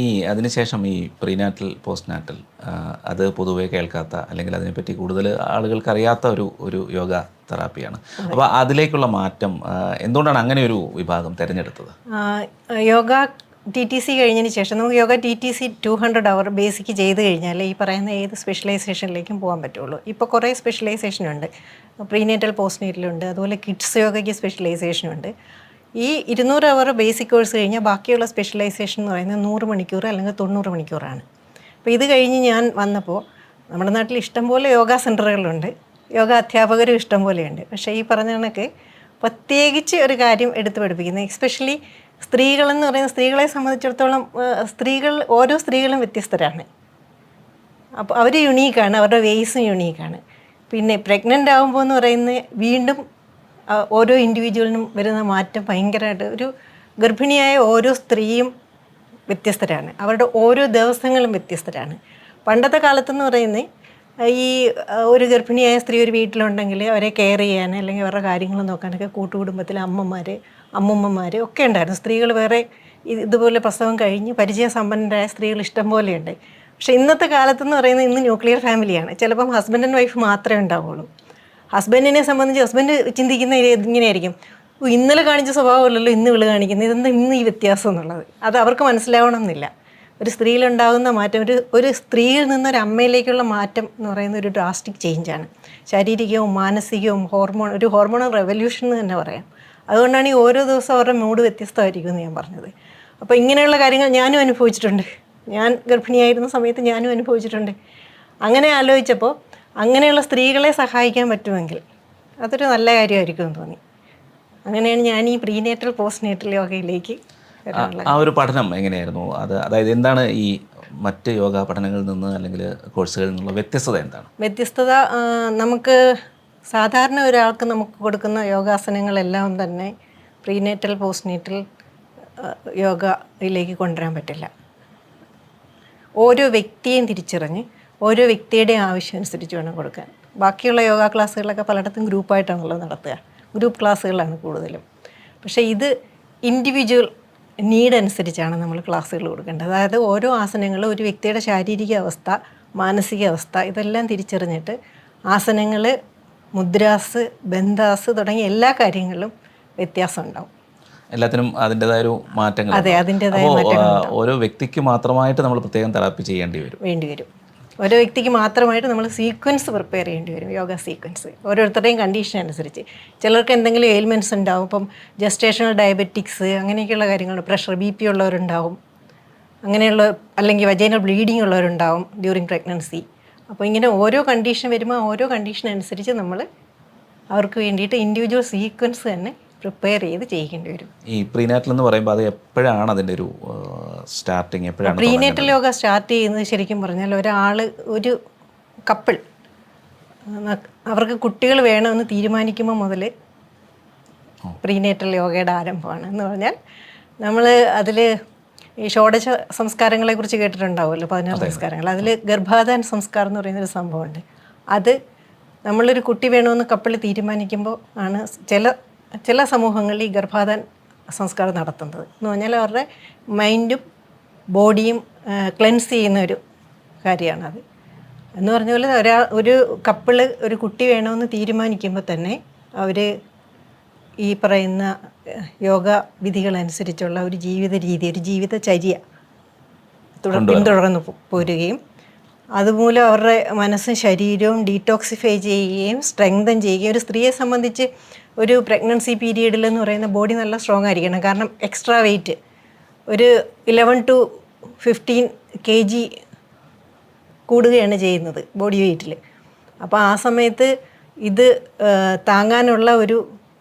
ഈ അതിനുശേഷം ഈ പ്രീനാറ്റൽ പോസ്റ്റ് നാറ്റൽ അത് പൊതുവെ കേൾക്കാത്ത അല്ലെങ്കിൽ അതിനെപ്പറ്റി കൂടുതൽ ആളുകൾക്ക് അറിയാത്ത ഒരു യോഗ തെറാപ്പിയാണ്. അപ്പോൾ അതിലേക്കുള്ള മാറ്റം എന്തുകൊണ്ടാണ് അങ്ങനെ ഒരു വിഭാഗം തിരഞ്ഞെടുത്തത്? യോഗ TTC കഴിഞ്ഞതിന് ശേഷം നമുക്ക് യോഗ TTC 200 അവർ ബേസിക് ചെയ്ത് കഴിഞ്ഞാൽ ഈ പറയുന്ന ഏത് സ്പെഷ്യലൈസേഷനിലേക്കും പോകാൻ പറ്റുള്ളൂ. ഇപ്പോൾ കുറേ സ്പെഷ്യലൈസേഷനുണ്ട്, പ്രീനേറ്റൽ പോസ്റ്റ്നേറ്റലുണ്ട്, അതുപോലെ കിഡ്സ് യോഗയ്ക്ക് സ്പെഷ്യലൈസേഷനുണ്ട്. ഈ 200 അവർ ബേസിക് കോഴ്സ് കഴിഞ്ഞാൽ ബാക്കിയുള്ള സ്പെഷ്യലൈസേഷൻ എന്ന് പറയുന്നത് 100 മണിക്കൂർ അല്ലെങ്കിൽ 90 മണിക്കൂറാണ്. അപ്പോൾ ഇത് കഴിഞ്ഞ് ഞാൻ വന്നപ്പോൾ നമ്മുടെ നാട്ടിൽ ഇഷ്ടംപോലെ യോഗ സെൻറ്ററുകളുണ്ട്, യോഗ അധ്യാപകരും ഇഷ്ടം പോലെയുണ്ട്. പക്ഷേ ഈ പറഞ്ഞ കണക്ക് പ്രത്യേകിച്ച് ഒരു കാര്യം എടുത്തു പഠിപ്പിക്കുന്നത്, എസ്പെഷ്യലി സ്ത്രീകളെന്ന് പറയുന്ന സ്ത്രീകളെ സംബന്ധിച്ചിടത്തോളം ഓരോ സ്ത്രീകളും വ്യത്യസ്തരാണ്. അപ്പോൾ അവർ യുണീക്കാണ്, അവരുടെ വേയ്സും യുണീക്കാണ്. പിന്നെ പ്രഗ്നൻ്റ് ആകുമ്പോൾ എന്ന് പറയുന്നത് വീണ്ടും ഓരോ ഇൻഡിവിജ്വലിനും വരുന്ന മാറ്റം ഭയങ്കരമായിട്ട്, ഒരു ഗർഭിണിയായ ഓരോ സ്ത്രീയും വ്യത്യസ്തരാണ്, അവരുടെ ഓരോ ദിവസങ്ങളും വ്യത്യസ്തരാണ്. പണ്ടത്തെ കാലത്തെന്ന് പറയുന്നത് ഈ ഒരു ഗർഭിണിയായ സ്ത്രീ ഒരു വീട്ടിലുണ്ടെങ്കിൽ അവരെ കെയർ ചെയ്യാൻ അല്ലെങ്കിൽ അവരുടെ കാര്യങ്ങൾ നോക്കാനൊക്കെ കൂട്ടുകുടുംബത്തിലെ അമ്മൂമ്മമാർ ഒക്കെ ഉണ്ടായിരുന്നു. സ്ത്രീകൾ വേറെ ഇതുപോലെ പ്രസവം കഴിഞ്ഞ് പരിചയസമ്പന്നരായ സ്ത്രീകൾ ഇഷ്ടം പോലെയുണ്ട്. പക്ഷേ ഇന്നത്തെ കാലത്തെന്ന് പറയുന്നത് ഇന്ന് ന്യൂക്ലിയർ ഫാമിലിയാണ്. ചിലപ്പം ഹസ്ബൻഡ് ആൻഡ് വൈഫ് മാത്രമേ ഉണ്ടാവുള്ളൂ. ഹസ്ബൻഡിനെ സംബന്ധിച്ച് ഹസ്ബൻഡ് ചിന്തിക്കുന്ന ഇങ്ങനെയായിരിക്കും, ഇന്നലെ കാണിച്ച സ്വഭാവമല്ലല്ലോ ഇന്ന് ഇവള് കാണിക്കുന്നത്, ഇതെന്താ ഇന്ന് ഈ വ്യത്യാസം എന്നുള്ളത്. അത് അവർക്ക് മനസ്സിലാവണം എന്നില്ല. ഒരു സ്ത്രീയിലുണ്ടാകുന്ന മാറ്റം, ഒരു സ്ത്രീയിൽ നിന്നൊരു അമ്മയിലേക്കുള്ള മാറ്റം എന്ന് പറയുന്ന ഒരു ഡ്രാസ്റ്റിക് ചേഞ്ചാണ്. ശാരീരികവും മാനസികവും ഒരു ഹോർമോണൽ റെവല്യൂഷൻ എന്ന് തന്നെ പറയാം. അതുകൊണ്ടാണ് ഈ ഓരോ ദിവസവും അവരുടെ മൂഡ് വ്യത്യസ്തമായിരിക്കും എന്ന് ഞാൻ പറഞ്ഞത്. അപ്പോൾ ഇങ്ങനെയുള്ള കാര്യങ്ങൾ ഞാനും അനുഭവിച്ചിട്ടുണ്ട്. ഞാൻ ഗർഭിണിയായിരുന്ന സമയത്ത് ഞാനും അനുഭവിച്ചിട്ടുണ്ട്. അങ്ങനെ ആലോചിച്ചപ്പോൾ അങ്ങനെയുള്ള സ്ത്രീകളെ സഹായിക്കാൻ പറ്റുമെങ്കിൽ അതൊരു നല്ല കാര്യമായിരിക്കും എന്ന് തോന്നി. അങ്ങനെയാണ് ഞാൻ ഈ പ്രീനേറ്റൽ പോസ്റ്റ്നേറ്റൽ യോഗയിലേക്ക് ആ ഒരു പഠനം എങ്ങനെയായിരുന്നു? അതായത് എന്താണ് ഈ മറ്റ് യോഗ പഠനങ്ങളിൽ നിന്ന് അല്ലെങ്കിൽ കോഴ്സുകളിൽ നിന്നുള്ള വ്യത്യസ്തത എന്താണ്? വ്യത്യസ്തത, നമുക്ക് സാധാരണ ഒരാൾക്ക് നമുക്ക് കൊടുക്കുന്ന യോഗാസനങ്ങളെല്ലാം തന്നെ പ്രീനേറ്റൽ പോസ്റ്റ്നേറ്റൽ യോഗയിലേക്ക് കൊണ്ടുവരാൻ പറ്റില്ല. ഓരോ വ്യക്തിയെയും തിരിച്ചറിഞ്ഞ് ഓരോ വ്യക്തിയുടെയും ആവശ്യം അനുസരിച്ച് വേണം കൊടുക്കാൻ. ബാക്കിയുള്ള യോഗ ക്ലാസ്സുകളൊക്കെ പലയിടത്തും ഗ്രൂപ്പായിട്ടാണല്ലോ നടത്തുക, ഗ്രൂപ്പ് ക്ലാസ്സുകളാണ് കൂടുതലും. പക്ഷേ ഇത് ഇൻഡിവിജ്വൽ നീഡ് അനുസരിച്ചാണ് നമ്മൾ ക്ലാസ്സുകൾ കൊടുക്കേണ്ടത്. അതായത് ഓരോ ആസനങ്ങളും ഒരു വ്യക്തിയുടെ ശാരീരിക അവസ്ഥ, മാനസികാവസ്ഥ ഇതെല്ലാം തിരിച്ചറിഞ്ഞിട്ട് ആസനങ്ങൾ, മുദ്രാസ്, ബന്ധാസ് തുടങ്ങിയ എല്ലാ കാര്യങ്ങളിലും വ്യത്യാസം ഉണ്ടാവും. എല്ലാത്തിനും അതിൻ്റെതായ ഒരു മാറ്റങ്ങൾ. അതെ, അതിൻ്റെതായ മാറ്റങ്ങൾ. ഓരോ വ്യക്തിക്ക് മാത്രമായിട്ട് നമ്മൾ പ്രത്യേകം തെറാപ്പി വേണ്ടി വരും. ഓരോ വ്യക്തിക്ക് മാത്രമായിട്ട് നമ്മൾ സീക്വൻസ് പ്രിപ്പയർ ചെയ്യേണ്ടി വരും, യോഗ സീക്വൻസ് ഓരോരുത്തരുടെയും കണ്ടീഷൻ അനുസരിച്ച്. ചിലർക്ക് എന്തെങ്കിലും എയിൽമെൻറ്റ്സ് ഉണ്ടാവും, ഇപ്പം ജസ്റ്റേഷണൽ ഡയബറ്റിക്സ് അങ്ങനെയൊക്കെയുള്ള കാര്യങ്ങൾ, പ്രഷർ BP ഉള്ളവരുണ്ടാവും, അങ്ങനെയുള്ള അല്ലെങ്കിൽ വജൈനൽ ബ്ലീഡിങ് ഉള്ളവരുണ്ടാവും ഡ്യൂറിങ് പ്രഗ്നൻസി. അപ്പോൾ ഇങ്ങനെ ഓരോ കണ്ടീഷൻ വരുമ്പോൾ ഓരോ കണ്ടീഷൻ അനുസരിച്ച് നമ്മൾ അവർക്ക് വേണ്ടിയിട്ട് ഇൻഡിവിജ്വൽ സീക്വൻസ് തന്നെ പ്രിപ്പയർ ചെയ്ത് ചെയ്യേണ്ടി വരും. ഈ പ്രീനാറ്റൽ എന്ന് പറയുമ്പോൾ അത് എപ്പോഴാണ് അതിൻ്റെ ഒരു സ്റ്റാർട്ടിങ്? എപ്പോഴാണ് പ്രീനേറ്റൽ യോഗ സ്റ്റാർട്ട് ചെയ്യുന്നത്? ശരിക്കും പറഞ്ഞാൽ ഒരു കപ്പിൾ അവർക്ക് കുട്ടികൾ വേണമെന്ന് തീരുമാനിക്കുമ്പോൾ മുതൽ പ്രീനേറ്റൽ യോഗയുടെ ആരംഭമാണ്. എന്ന് പറഞ്ഞാൽ നമ്മൾ അതിൽ ഈ ഷോഡശ സംസ്കാരങ്ങളെക്കുറിച്ച് കേട്ടിട്ടുണ്ടാവുമല്ലോ, 16 സംസ്കാരങ്ങൾ. അതിൽ ഗർഭാധാന സംസ്കാരം എന്ന് പറയുന്നൊരു സംഭവമുണ്ട്. അത് നമ്മളൊരു കുട്ടി വേണമെന്ന് കപ്പിൾ തീരുമാനിക്കുമ്പോൾ ആണ് ചില സമൂഹങ്ങളിൽ ഈ ഗർഭാധാന സംസ്കാരം നടത്തുന്നത്. എന്ന് പറഞ്ഞാൽ അവരുടെ മൈൻഡും ബോഡിയും ക്ലെൻസ് ചെയ്യുന്ന ഒരു കാര്യമാണത്. എന്ന് പറഞ്ഞ പോലെ ഒരു കപ്പിള് ഒരു കുട്ടി വേണമെന്ന് തീരുമാനിക്കുമ്പോൾ തന്നെ അവർ ഈ പറയുന്ന യോഗ വിധികളനുസരിച്ചുള്ള ഒരു ജീവിത രീതി, ഒരു ജീവിതചര്യ പിന്തുടർന്ന് പോരുകയും അതുമൂലം അവരുടെ മനസ്സും ശരീരവും ഡീറ്റോക്സിഫൈ ചെയ്യുകയും സ്ട്രെങ്തൻ ചെയ്യുകയും. ഒരു സ്ത്രീയെ സംബന്ധിച്ച് ഒരു പ്രഗ്നൻസി പീരീഡിലെന്ന് പറയുന്ന ബോഡി നല്ല സ്ട്രോങ് ആയിരിക്കണം. കാരണം എക്സ്ട്രാ വെയിറ്റ് ഒരു 11 to 15 kg കൂടുകയാണ് ചെയ്യുന്നത് ബോഡി വെയ്റ്റിൽ. അപ്പോൾ ആ സമയത്ത് ഇത് താങ്ങാനുള്ള ഒരു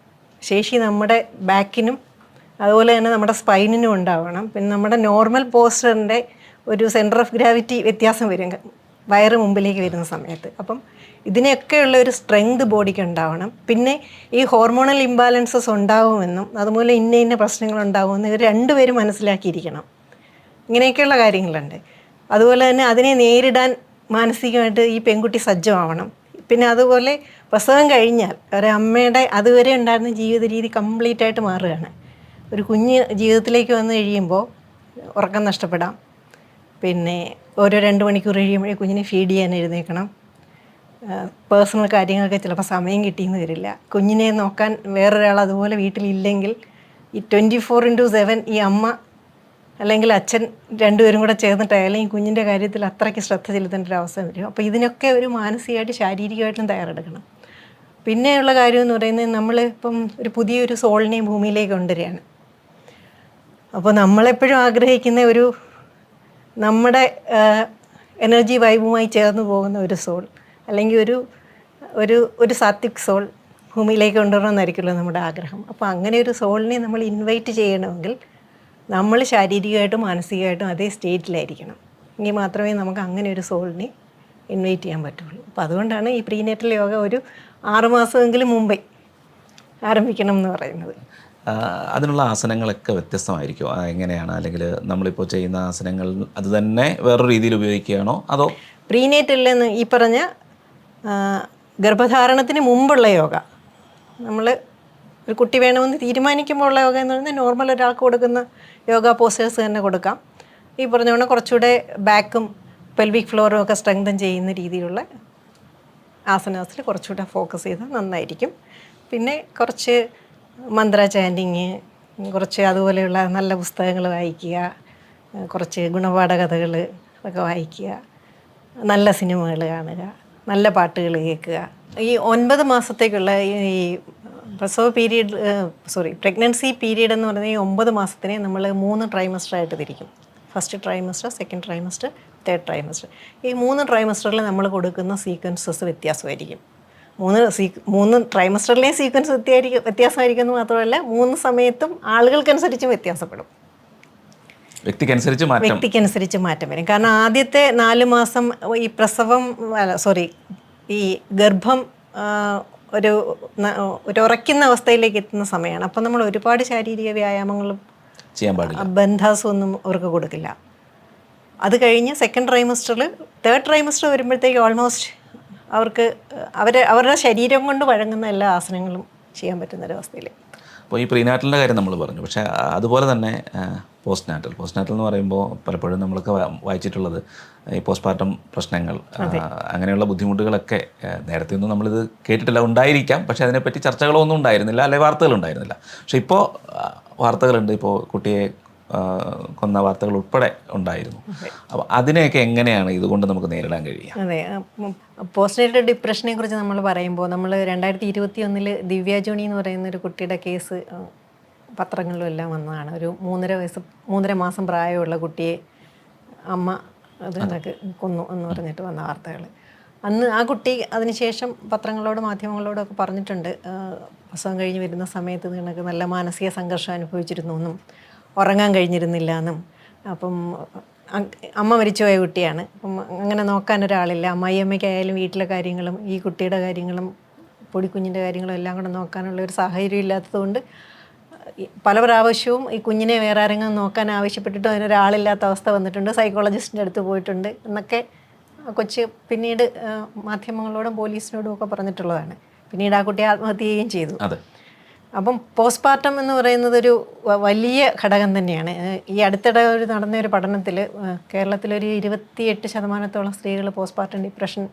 ശേഷി നമ്മുടെ ബാക്കിനും അതുപോലെ തന്നെ നമ്മുടെ സ്പൈനിനും ഉണ്ടാവണം. പിന്നെ നമ്മുടെ നോർമൽ പോസ്റ്ററിൻ്റെ ഒരു സെൻറ്റർ ഓഫ് ഗ്രാവിറ്റി വ്യത്യാസം വരും വയറ് മുമ്പിലേക്ക് വരുന്ന സമയത്ത്. അപ്പം ഇതിനെയൊക്കെയുള്ള ഒരു സ്ട്രെങ്ത് ബോഡിക്ക് ഉണ്ടാവണം. പിന്നെ ഈ ഹോർമോണൽ ഇംബാലൻസസ് ഉണ്ടാവുമെന്നും അതുപോലെ ഇന്ന പ്രശ്നങ്ങൾ ഉണ്ടാകുമെന്നും ഇവർ രണ്ടുപേരും മനസ്സിലാക്കിയിരിക്കണം. ഇങ്ങനെയൊക്കെയുള്ള കാര്യങ്ങളുണ്ട്. അതുപോലെ തന്നെ അതിനെ നേരിടാൻ മാനസികമായിട്ട് ഈ പെൺകുട്ടി സജ്ജമാവണം. പിന്നെ അതുപോലെ പ്രസവം കഴിഞ്ഞാൽ ഒരമ്മയുടെ അതുവരെ ഉണ്ടായിരുന്ന ജീവിത രീതി കംപ്ലീറ്റ് ആയിട്ട് മാറുകയാണ്. ഒരു കുഞ്ഞ് ജീവിതത്തിലേക്ക് വന്നു കഴിയുമ്പോൾ ഉറക്കം നഷ്ടപ്പെടാം, പിന്നെ ഓരോ 2 മണിക്കൂർ കഴിയുമ്പോഴേ കുഞ്ഞിനെ ഫീഡ് ചെയ്യാൻ എഴുന്നേൽക്കണം. പേഴ്സണൽ കാര്യങ്ങളൊക്കെ ചിലപ്പോൾ സമയം കിട്ടിയെന്ന് വരില്ല. കുഞ്ഞിനെ നോക്കാൻ വേറൊരാൾ അതുപോലെ വീട്ടിലില്ലെങ്കിൽ ഈ 24/7 ഈ അമ്മ അല്ലെങ്കിൽ അച്ഛൻ രണ്ടുപേരും കൂടെ ചേർന്നിട്ടായാലും ഈ കുഞ്ഞിൻ്റെ കാര്യത്തിൽ അത്രയ്ക്ക് ശ്രദ്ധ ചെലുത്തേണ്ട ഒരു അവസ്ഥ വരും. അപ്പോൾ ഇതിനൊക്കെ ഒരു മാനസികമായിട്ട് ശാരീരികമായിട്ടും തയ്യാറെടുക്കണം. പിന്നെയുള്ള കാര്യം എന്ന് പറയുന്നത് നമ്മൾ ഇപ്പം ഒരു പുതിയൊരു സോളിനെയും ഭൂമിയിലേക്ക് കൊണ്ടുവരികയാണ്. അപ്പോൾ നമ്മളെപ്പോഴും ആഗ്രഹിക്കുന്ന ഒരു നമ്മുടെ എനർജി വൈബുമായി ചേർന്ന് പോകുന്ന ഒരു സോൾ, അല്ലെങ്കിൽ ഒരു സാത്വിക് സോൾ ഭൂമിയിലേക്ക് കൊണ്ടുവരണമെന്നായിരിക്കുമല്ലോ നമ്മുടെ ആഗ്രഹം. അപ്പോൾ അങ്ങനെ ഒരു സോളിനെ നമ്മൾ ഇൻവൈറ്റ് ചെയ്യണമെങ്കിൽ നമ്മൾ ശാരീരികമായിട്ടും മാനസികമായിട്ടും അതേ സ്റ്റേറ്റിലായിരിക്കണം. എങ്കിൽ മാത്രമേ നമുക്ക് അങ്ങനെ ഒരു സോളിനെ ഇൻവൈറ്റ് ചെയ്യാൻ പറ്റുള്ളൂ. അപ്പോൾ അതുകൊണ്ടാണ് ഈ പ്രീനേറ്റൽ യോഗ ഒരു 6 മാസമെങ്കിലും മുമ്പേ ആരംഭിക്കണം എന്ന് പറയുന്നത്. അതിനുള്ള ആസനങ്ങളൊക്കെ വ്യത്യസ്തമായിരിക്കും. എങ്ങനെയാണ്, അല്ലെങ്കിൽ നമ്മളിപ്പോൾ ചെയ്യുന്ന ആസനങ്ങൾ അത് തന്നെ വേറൊരു രീതിയിൽ ഉപയോഗിക്കുകയാണോ അതോ? പ്രീനേറ്റലിലെന്ന് ഈ പറഞ്ഞ ഗർഭധാരണത്തിന് മുമ്പുള്ള യോഗ, നമ്മൾ ഒരു കുട്ടി വേണമെന്ന് തീരുമാനിക്കുമ്പോൾ ഉള്ള യോഗ എന്ന് പറയുന്നത് നോർമൽ ഒരാൾക്ക് കൊടുക്കുന്ന യോഗ പോസ്റ്റേഴ്സ് തന്നെ കൊടുക്കാം. ഈ പറഞ്ഞ കുറച്ചുകൂടെ ബാക്കും പെൽവിക് ഫ്ലോറും ഒക്കെ സ്ട്രെങ്തൻ ചെയ്യുന്ന രീതിയിലുള്ള ആസനാസിൽ കുറച്ചുകൂടെ ഫോക്കസ് ചെയ്താൽ നന്നായിരിക്കും. പിന്നെ കുറച്ച് മന്ത്ര ചാൻറ്റിങ്, കുറച്ച് അതുപോലെയുള്ള നല്ല പുസ്തകങ്ങൾ വായിക്കുക, കുറച്ച് ഗുണപാഠ കഥകൾ ഒക്കെ വായിക്കുക, നല്ല സിനിമകൾ കാണുക, നല്ല പാട്ടുകൾ കേൾക്കുക. ഈ 9 മാസത്തേക്കുള്ള ഈ പ്രസവ പീരീഡ് പ്രഗ്നൻസി പീരീഡ് എന്ന് പറയുന്നത് ഈ 9 മാസത്തിനെ നമ്മൾ 3 ട്രൈമസ്റ്ററായിട്ട് തിരിക്കും. First trimester, second trimester, third trimester. ഈ 3 ട്രൈമസ്റ്ററിൽ നമ്മൾ കൊടുക്കുന്ന സീക്വൻസസ് വ്യത്യാസമായിരിക്കും. 3 ട്രൈമസ്റ്ററിലെയും സീക്വൻസ് വ്യത്യാസമായിരിക്കും എന്ന് മാത്രമല്ല 3 സമയത്തും ആളുകൾക്കനുസരിച്ചും വ്യത്യാസപ്പെടും. വ്യക്തിക്കനുസരിച്ച് മാറ്റം വരും. കാരണം ആദ്യത്തെ 4 മാസം ഈ ഈ ഗർഭം ഒരു ഉറയ്ക്കുന്ന അവസ്ഥയിലേക്ക് എത്തുന്ന സമയമാണ്. അപ്പം നമ്മൾ ഒരുപാട് ശാരീരിക വ്യായാമങ്ങളും ചെയ്യാൻ പാടില്ല, ബന്ധാസും ഒന്നും അവർക്ക് കൊടുക്കില്ല. അത് കഴിഞ്ഞ് സെക്കൻഡ് ട്രൈമസ്റ്ററിൽ, തേർഡ് ട്രൈമസ്റ്റർ വരുമ്പോഴത്തേക്ക് ഓൾമോസ്റ്റ് അവർക്ക് അവരുടെ ശരീരം കൊണ്ട് വഴങ്ങുന്ന എല്ലാ ആസനങ്ങളും ചെയ്യാൻ പറ്റുന്നൊരവസ്ഥയിൽ. അപ്പോൾ ഈ പ്രീനാറ്റലിൻ്റെ കാര്യം നമ്മൾ പറഞ്ഞു, പക്ഷേ അതുപോലെ തന്നെ പോസ്റ്റ് നാറ്റൽ എന്ന് പറയുമ്പോൾ പലപ്പോഴും നമ്മളൊക്കെ വായിച്ചിട്ടുള്ളത് ഈ പോസ്റ്റ്മോർട്ടം പ്രശ്നങ്ങൾ, അങ്ങനെയുള്ള ബുദ്ധിമുട്ടുകളൊക്കെ നേരത്തെ ഒന്നും നമ്മളിത് കേട്ടിട്ടില്ല. ഉണ്ടായിരിക്കാം, പക്ഷേ അതിനെപ്പറ്റി ചർച്ചകളൊന്നും ഉണ്ടായിരുന്നില്ല, അല്ലെങ്കിൽ വാർത്തകളുണ്ടായിരുന്നില്ല. പക്ഷേ ഇപ്പോൾ വാർത്തകളുണ്ട്. ഇപ്പോൾ കുട്ടിയെ കൊന്ന വാർത്തകൾ ഉൾപ്പെടെ ഉണ്ടായിരുന്നു. അപ്പോൾ അതിനെയൊക്കെ എങ്ങനെയാണ് ഇതുകൊണ്ട് നമുക്ക് നേരിടാൻ കഴിയുക? അതെ, പോസ്റ്റ്നേറ്റൽ ഡിപ്രഷനെ കുറിച്ച് നമ്മൾ പറയുമ്പോൾ നമ്മൾ 2021 ദിവ്യ ജോണി എന്ന് പറയുന്ന ഒരു കുട്ടിയുടെ കേസ് പത്രങ്ങളിലും എല്ലാം വന്നതാണ്. ഒരു 3.5 മാസം പ്രായമുള്ള കുട്ടിയെ അമ്മ അത് കൊന്നു എന്ന് പറഞ്ഞിട്ട് വന്ന വാർത്തകൾ. അന്ന് ആ കുട്ടി അതിനുശേഷം പത്രങ്ങളോടും മാധ്യമങ്ങളോടും ഒക്കെ പറഞ്ഞിട്ടുണ്ട്, പ്രസവം കഴിഞ്ഞ് വരുന്ന സമയത്ത് നിനക്ക് നല്ല മാനസിക സംഘർഷം അനുഭവിച്ചിരുന്നു എന്നും ഉറങ്ങാൻ കഴിഞ്ഞിരുന്നില്ല എന്നും. അപ്പം അമ്മ മരിച്ചുപോയ കുട്ടിയാണ്. അപ്പം അങ്ങനെ നോക്കാൻ ഒരാളില്ല. അമ്മായിയമ്മയ്ക്കായാലും വീട്ടിലെ കാര്യങ്ങളും ഈ കുട്ടിയുടെ കാര്യങ്ങളും പൊടിക്കുഞ്ഞിൻ്റെ കാര്യങ്ങളും എല്ലാം കൂടെ നോക്കാനുള്ള ഒരു സാഹചര്യം ഇല്ലാത്തതുകൊണ്ട് പല പ്രാവശ്യവും ഈ കുഞ്ഞിനെ വേറെ ആരെങ്കിലും നോക്കാൻ ആവശ്യപ്പെട്ടിട്ടും അതിനൊരാളില്ലാത്ത അവസ്ഥ വന്നിട്ടുണ്ട്. സൈക്കോളജിസ്റ്റിൻ്റെ അടുത്ത് പോയിട്ടുണ്ട് എന്നൊക്കെ കൊച്ച് പിന്നീട് മാധ്യമങ്ങളോടും പോലീസിനോടും ഒക്കെ പറഞ്ഞിട്ടുള്ളതാണ്. പിന്നീട് ആ കുട്ടി ആത്മഹത്യ ചെയ്യുകയും ചെയ്തു. അപ്പം പോസ്റ്റ്മോർട്ടം എന്ന് പറയുന്നത് ഒരു വലിയ ഘടകം തന്നെയാണ്. ഈ അടുത്തിടെ നടന്ന ഒരു പഠനത്തിൽ കേരളത്തിലൊരു 28% സ്ത്രീകൾ പോസ്റ്റ്മോർട്ടം ഡിപ്രഷൻ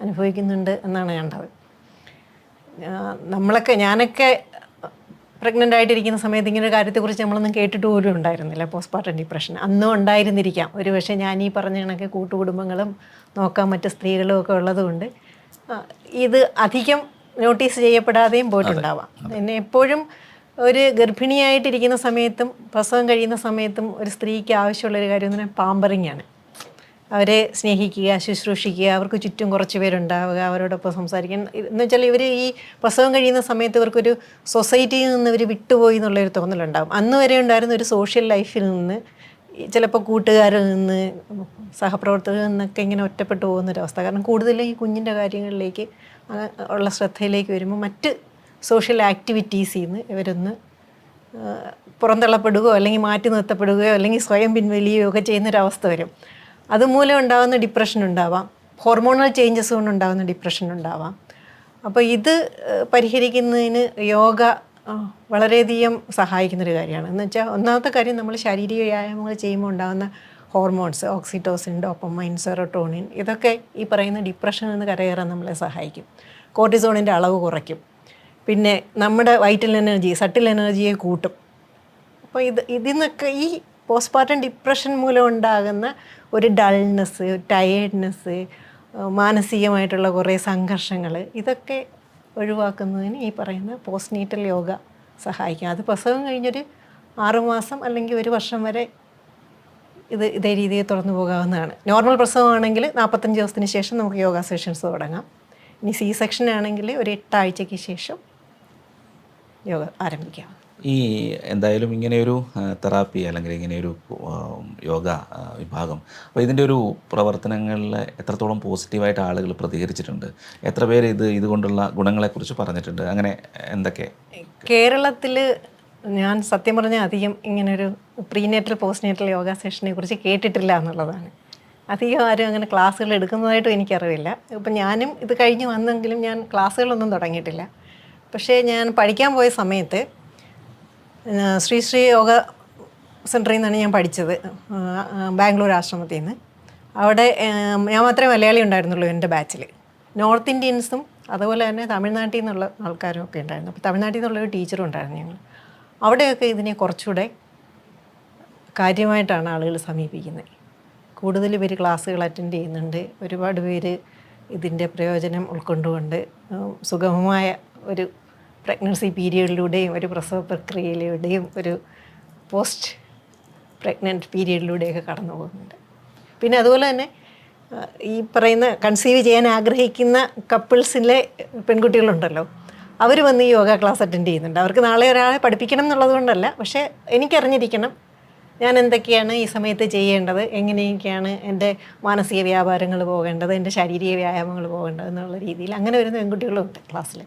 അനുഭവിക്കുന്നുണ്ട് എന്നാണ് കണ്ടത്. ഞാനൊക്കെ പ്രഗ്നൻ്റ് ആയിട്ടിരിക്കുന്ന സമയത്ത് ഇങ്ങനെ ഒരു കാര്യത്തെക്കുറിച്ച് നമ്മളൊന്നും കേട്ടിട്ട് പോലും ഉണ്ടായിരുന്നില്ല. പോസ്റ്റ്മോർട്ടം ഡിപ്രഷൻ അന്നും ഉണ്ടായിരുന്നിരിക്കാം. ഒരു പക്ഷേ ഞാൻ ഈ പറഞ്ഞ കണക്ക് കൂട്ടുകുടുംബങ്ങളും നോക്കാൻ മറ്റ് സ്ത്രീകളും ഒക്കെ ഉള്ളതുകൊണ്ട് ഇത് അധികം നോട്ടീസ് ചെയ്യപ്പെടാതെയും പോയിട്ടുണ്ടാവാം. പിന്നെ എപ്പോഴും ഒരു ഗർഭിണിയായിട്ടിരിക്കുന്ന സമയത്തും പ്രസവം കഴിയുന്ന സമയത്തും ഒരു സ്ത്രീക്ക് ആവശ്യമുള്ളൊരു കാര്യം എന്ന് പറഞ്ഞാൽ പാമ്പറിങ് ആണ്. അവരെ സ്നേഹിക്കുക, ശുശ്രൂഷിക്കുക, അവർക്ക് ചുറ്റും കുറച്ച് പേരുണ്ടാവുക, അവരോടൊപ്പം സംസാരിക്കാൻ. എന്ന് വെച്ചാൽ ഇവർ ഈ പ്രസവം കഴിയുന്ന സമയത്ത് ഇവർക്കൊരു സൊസൈറ്റിയിൽ നിന്ന് ഇവർ വിട്ടുപോയി എന്നുള്ളൊരു തോന്നലുണ്ടാകും. അന്ന് വരെ ഉണ്ടായിരുന്ന ഒരു സോഷ്യൽ ലൈഫിൽ നിന്ന് ചിലപ്പോൾ കൂട്ടുകാരിൽ നിന്ന്, സഹപ്രവർത്തകരിൽ നിന്നൊക്കെ ഇങ്ങനെ ഒറ്റപ്പെട്ടു പോകുന്നൊരവസ്ഥ. കാരണം കൂടുതലും ഈ കുഞ്ഞിൻ്റെ കാര്യങ്ങളിലേക്ക് ഉള്ള ശ്രദ്ധയിലേക്ക് വരുമ്പോൾ മറ്റ് സോഷ്യൽ ആക്ടിവിറ്റീസിൽ നിന്ന് ഇവരൊന്ന് പുറന്തള്ളപ്പെടുകയോ അല്ലെങ്കിൽ മാറ്റി നിർത്തപ്പെടുകയോ അല്ലെങ്കിൽ സ്വയം പിൻവലിയുകയോ ഒക്കെ ചെയ്യുന്നൊരവസ്ഥ വരും. അതുമൂലം ഉണ്ടാകുന്ന ഡിപ്രഷൻ ഉണ്ടാവാം, ഹോർമോണൽ ചേഞ്ചസ് കൊണ്ടുണ്ടാകുന്ന ഡിപ്രഷൻ ഉണ്ടാവാം. അപ്പോൾ ഇത് പരിഹരിക്കുന്നതിന് യോഗ വളരെയധികം സഹായിക്കുന്നൊരു കാര്യമാണ്. എന്ന് വെച്ചാൽ ഒന്നാമത്തെ കാര്യം, നമ്മൾ ശാരീരിക വ്യായാമങ്ങൾ ചെയ്യുമ്പോൾ ഉണ്ടാകുന്ന ഹോർമോൺസ് ഓക്സിറ്റോസിൻ, ഡോപ്പമൈൻ, സെറോട്ടോണിൻ ഇതൊക്കെ ഈ പറയുന്ന ഡിപ്രഷനിൽ നിന്ന് കരകയറാൻ നമ്മളെ സഹായിക്കും. കോർട്ടിസോണിൻ്റെ അളവ് കുറയ്ക്കും. പിന്നെ നമ്മുടെ വൈറ്റൽ എനർജി, സട്ടിൽ എനർജിയെ കൂട്ടും. അപ്പോൾ ഇതിൽ നിന്നൊക്കെ ഈ പോസ്റ്റ്പാർട്ടം ഡിപ്രഷൻ മൂലം ഉണ്ടാകുന്ന ഒരു ഡൾനെസ്, ടയേർഡ്നെസ്, മാനസികമായിട്ടുള്ള കുറേ സംഘർഷങ്ങൾ ഇതൊക്കെ ഒഴിവാക്കുന്നതിന് ഈ പറയുന്ന പോസ്റ്റ്നേറ്റൽ യോഗ സഹായിക്കും. അത് പ്രസവം കഴിഞ്ഞൊരു 6 മാസം അല്ലെങ്കിൽ 1 വർഷം വരെ ഇതേ രീതിയിൽ തുറന്നു പോകാവുന്നതാണ്. നോർമൽ പ്രസവമാണെങ്കിൽ 45 ദിവസത്തിന് ശേഷം നമുക്ക് യോഗ സെഷൻസ് തുടങ്ങാം. ഇനി സി സെക്ഷൻ ആണെങ്കിൽ ഒരു 8 ആഴ്ചയ്ക്ക് ശേഷം യോഗ ആരംഭിക്കാം. ഈ എന്തായാലും ഇങ്ങനെയൊരു തെറാപ്പി അല്ലെങ്കിൽ ഇങ്ങനെയൊരു യോഗ വിഭാഗം, അപ്പോൾ ഇതിൻ്റെ ഒരു പ്രവർത്തനങ്ങളിൽ എത്രത്തോളം പോസിറ്റീവായിട്ട് ആളുകൾ പ്രതികരിച്ചിട്ടുണ്ട്? എത്ര പേര് ഇതുകൊണ്ടുള്ള ഗുണങ്ങളെക്കുറിച്ച് പറഞ്ഞിട്ടുണ്ട്? അങ്ങനെ എന്തൊക്കെ? കേരളത്തിൽ ഞാൻ സത്യം പറഞ്ഞാൽ അധികം ഇങ്ങനൊരു പ്രീനേറ്റൽ പോസ്റ്റ്നേറ്റൽ യോഗ സെഷനെ കുറിച്ച് കേട്ടിട്ടില്ല എന്നുള്ളതാണ്. അധികം ആരും അങ്ങനെ ക്ലാസ്സുകൾ എടുക്കുന്നതായിട്ടും എനിക്കറിവില്ല. ഇപ്പം ഞാനും ഇത് കഴിഞ്ഞ് വന്നെങ്കിലും ഞാൻ ക്ലാസ്സുകളൊന്നും തുടങ്ങിയിട്ടില്ല. പക്ഷേ ഞാൻ പഠിക്കാൻ പോയ സമയത്ത് ശ്രീ യോഗ സെൻറ്ററിൽ നിന്നാണ് ഞാൻ പഠിച്ചത്, ബാംഗ്ലൂർ ആശ്രമത്തിൽ നിന്ന്. അവിടെ ഞാൻ മാത്രമേ മലയാളി ഉണ്ടായിരുന്നുള്ളൂ എൻ്റെ ബാച്ചിൽ. നോർത്ത് ഇന്ത്യൻസും അതുപോലെ തന്നെ തമിഴ്നാട്ടിൽ നിന്നുള്ള ആൾക്കാരും ഒക്കെ ഉണ്ടായിരുന്നു. അപ്പോൾ തമിഴ്നാട്ടിൽ നിന്നുള്ളൊരു ടീച്ചറും ഉണ്ടായിരുന്നു ഞങ്ങൾ. അവിടെയൊക്കെ ഇതിനെ കുറച്ചുകൂടെ കാര്യമായിട്ടാണ് ആളുകൾ സമീപിക്കുന്നത്. കൂടുതൽ പേര് ക്ലാസ്സുകൾ അറ്റൻഡ് ചെയ്യുന്നുണ്ട്. ഒരുപാട് പേര് ഇതിൻ്റെ പ്രയോജനം ഉൾക്കൊണ്ടുകൊണ്ട് സുഗമമായ ഒരു പ്രഗ്നൻസി പീരിയഡിലൂടെയും ഒരു പ്രസവ പ്രക്രിയയിലൂടെയും ഒരു പോസ്റ്റ് പ്രഗ്നൻറ്റ് പീരിയഡിലൂടെയൊക്കെ കടന്നു പോകുന്നുണ്ട്. പിന്നെ അതുപോലെ തന്നെ ഈ പറയുന്ന കൺസീവ് ചെയ്യാൻ ആഗ്രഹിക്കുന്ന കപ്പിൾസിലെ പെൺകുട്ടികളുണ്ടല്ലോ, അവർ വന്ന് ഈ യോഗ ക്ലാസ് അറ്റൻഡ് ചെയ്യുന്നുണ്ട്. അവർക്ക് നാളെ ഒരാളെ പഠിപ്പിക്കണം എന്നുള്ളത് കൊണ്ടല്ല, പക്ഷേ എനിക്കറിഞ്ഞിരിക്കണം ഞാൻ എന്തൊക്കെയാണ് ഈ സമയത്ത് ചെയ്യേണ്ടത്, എങ്ങനെയൊക്കെയാണ് എൻ്റെ മാനസിക വ്യാപാരങ്ങൾ പോകേണ്ടത്, എൻ്റെ ശാരീരിക വ്യായാമങ്ങൾ പോകേണ്ടത് എന്നുള്ള രീതിയിൽ അങ്ങനെ വരുന്ന പെൺകുട്ടികളും ഉണ്ട് ക്ലാസ്സിൽ.